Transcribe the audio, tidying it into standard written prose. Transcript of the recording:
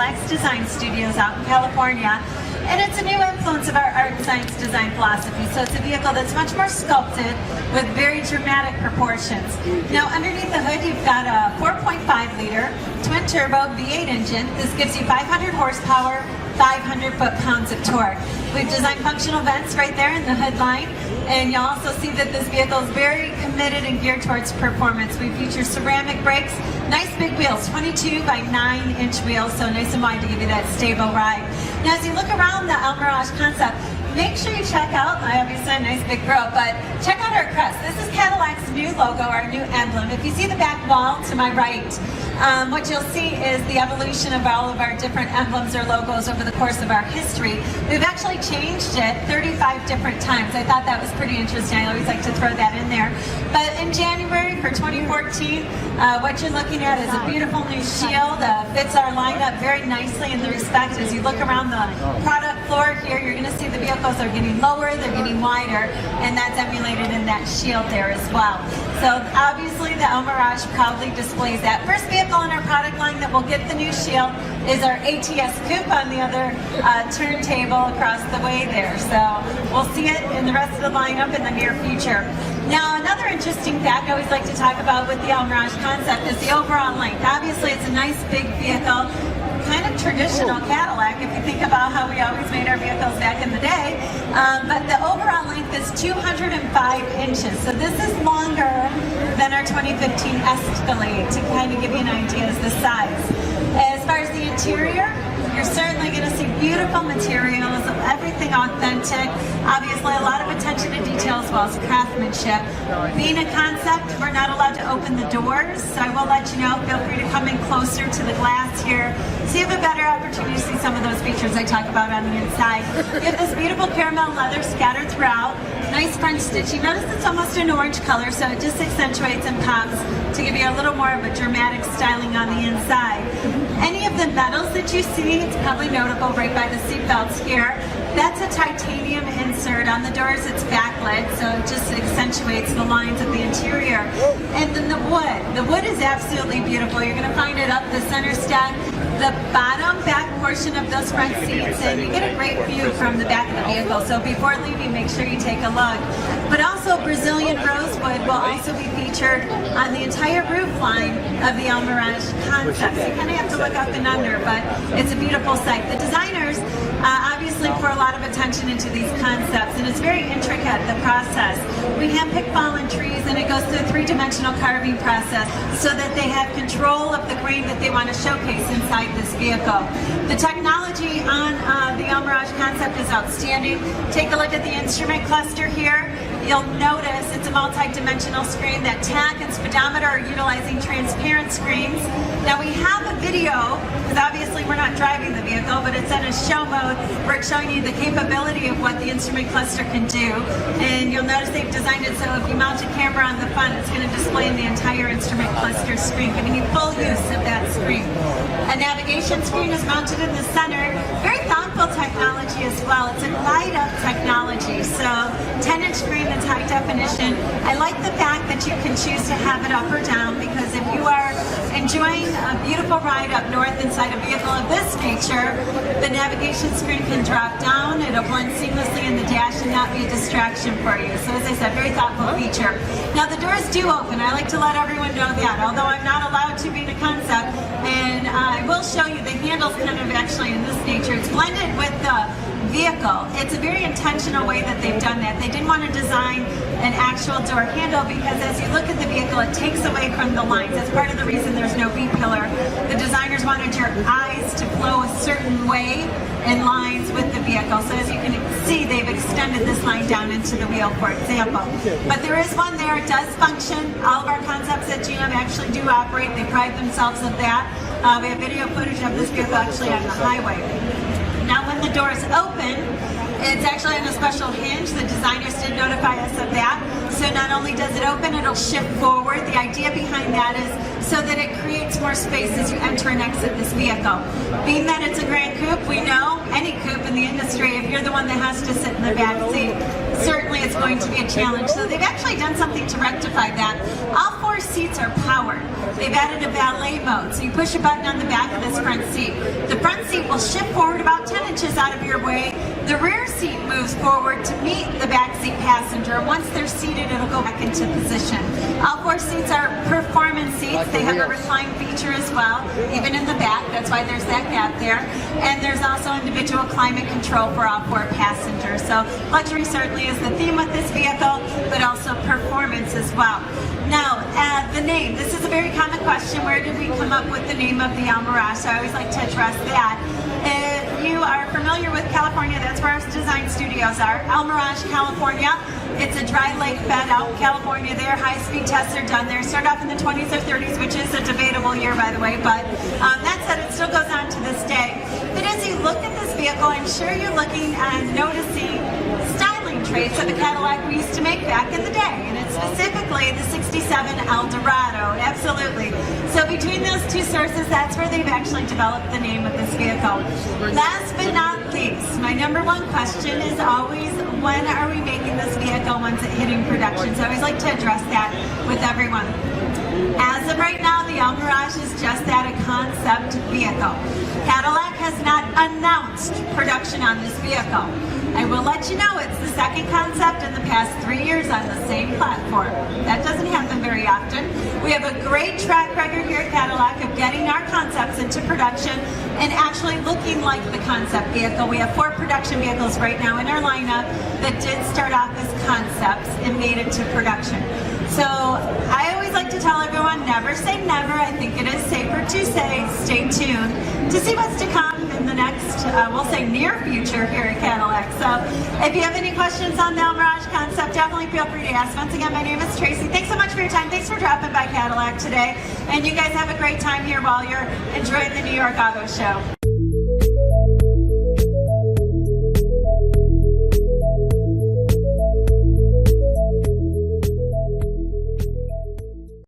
Cadillac Design Studios out in California. And it's a new influence of our art and science design philosophy. So it's a vehicle that's much more sculpted with very dramatic proportions. Now underneath the hood you've got a 4.5 liter twin turbo V8 engine. This gives you 500 horsepower, 500 foot-pounds of torque. We've designed functional vents right there in the hood line. And you'll also see that this vehicle is very committed and geared towards performance. We feature ceramic brakes, nice big wheels, 22 by 9-inch wheels, so nice and wide to give you that stable ride. Now as you look around the El Mirage concept, make sure you check out, I obviously a nice big grill, but check out our crest. This is Cadillac's new logo, our new emblem. If you see the back wall to my right, what you'll see is the evolution of all of our different emblems or logos over the course of our history. We've actually changed it 35 different times. I thought that was pretty interesting. I always like to throw that in there. But in January for 2014, what you're looking at is a beautiful new shield. Fits our lineup very nicely in the respect. As you look around the product floor here, you're going to see the vehicles are getting lower, they're getting wider, and that's emulated in that shield there as well. So obviously the El Mirage proudly displays that. First vehicle in our product line that will get the new shield is our ATS Coupe on the other turntable across the way there. So we'll see it in the rest of the lineup in the near future. Now another interesting fact I always like to talk about with the El Mirage concept is the overall length. Obviously it's a nice big vehicle, kind of traditional Cadillac if you think about how we always made our vehicles back in the day. But the overall length is 205 inches. So this is longer than our 2015 Escalade to kind of give you an idea of the size. As far as the interior, you're certainly going to see beautiful materials, everything authentic. Obviously, a lot of attention to detail as well as craftsmanship. Being a concept, we're not allowed to open the doors, so I will let you know. Feel free to come in closer to the glass here so you have a better opportunity to see some of those features I talk about on the inside. You have this beautiful caramel leather scattered throughout. Nice French stitching. Notice it's almost an orange color, so it just accentuates and pops to give you a little more of a dramatic styling on the inside. Any of the metals that you see, it's probably notable right by the seat belts here. That's a titanium insert. On the doors it's backlit, so it just accentuates the lines of the interior. And then the wood. The wood is absolutely beautiful. You're going to find it up the center stack, the bottom back portion of those front seats, and you get a great view from the back of the vehicle. So before leaving, make sure you take a look. But also Brazilian rosewood will also be featured on the entire roof line of the El Mirage concept. So you kind of have to look up and under, but it's a beautiful sight. The designers obviously pour a lot of attention into these concepts, and it's very intricate, the process. We handpick fallen trees, and it goes through a three-dimensional carving process so that they have control of the grain that they want to showcase inside this vehicle. The technology on the El Mirage concept is outstanding. Take a look at the instrument cluster here. You'll notice it's a multi-dimensional screen. That tach and speedometer are utilizing transparent screens. Now we have a video, because obviously we're not driving the vehicle, but it's in a show mode where it's showing you the capability of what the instrument cluster can do. And you'll notice they've designed it so if you mount a camera on the front, it's going to display the entire instrument cluster screen, giving you full use of that screen. A navigation screen is mounted in the center. Very thoughtful technology as well. It's a light-up technology, so 10-inch screen that's high definition. I like the fact that you can choose to have it up or down, because if you are enjoying a beautiful ride up north inside a vehicle of this nature, the navigation screen can drop down. It'll blend seamlessly in the dash and not be a distraction for you. So as I said, very thoughtful feature. Now the doors do open. I like to let everyone know that, although I'm not allowed to be in a concept, and I will show you the handles kind of actually in this nature. It's blended with the vehicle. It's a very intentional way that they've done that. They didn't want to design an actual door handle because as you look at the vehicle, it takes away from the lines. That's part of the reason there's no B-pillar. The designers wanted your eyes to flow a certain way in lines with the vehicle. So as you can see, they've extended this line down into the wheel, for example. But there is one there. It does function. All of our concepts at GM actually do operate. They pride themselves of that. We have video footage of this vehicle actually on the highway. Now when the doors open, it's actually on a special hinge. The designers did notify us of that. So not only does it open, it'll shift forward. The idea behind that is so that it creates more space as you enter and exit this vehicle. Being that it's a Grand Coupe, we know any coupe in the industry, if you're the one that has to sit in the back seat, certainly it's going to be a challenge. So they've actually done something to rectify that. All four seats are powered. They've added a valet mode, so you push a button on the back of this front seat. The front will shift forward about 10 inches out of your way. The rear seat moves forward to meet the back seat passenger. Once they're seated, it'll go back into position. All 4 seats are performance seats. They have a recline feature as well, even in the back. That's why there's that gap there. And there's also individual climate control for all 4 passengers. So luxury certainly is the theme with this vehicle, but also performance as well. Now, the name. This is a very common question. Where did we come up with the name of the El Mirage? So I always like to address that. If you are familiar with California, that's where our design studios are. El Mirage, California. It's a dry lake bed out in California there. High-speed tests are done there. Started off in the 20s or 30s, which is a debatable year, by the way. But that said, it still goes on to this day. But as you look at this vehicle, I'm sure you're looking and noticing styling traits of the Cadillac we used to make back in the day. And it's specifically the 67 Eldorado. Absolutely. So between those 2 sources, that's where they've actually developed the name of this vehicle. Last but not least, my number 1 question is always, when are we making this vehicle? When's it hitting production? So I always like to address that with everyone. As of right now, the El Mirage is just that, a concept vehicle. Cadillac has not announced production on this vehicle. I will let you know it's the 2nd concept in the past 3 years on the same platform. That doesn't happen very often. We have a great track record here at Cadillac of getting our concepts into production and actually looking like the concept vehicle. We have 4 production vehicles right now in our lineup that did start off as concepts and made it to production. So I always like to tell everyone, never say never. I think it is safer to say stay tuned to see what's to come in the next, we'll say near future here at Cadillac. So if you have any questions on the El Mirage concept, definitely feel free to ask. Once again, my name is Tracy. Thanks so much for your time. Thanks for dropping by Cadillac today. And you guys have a great time here while you're enjoying the New York Auto Show.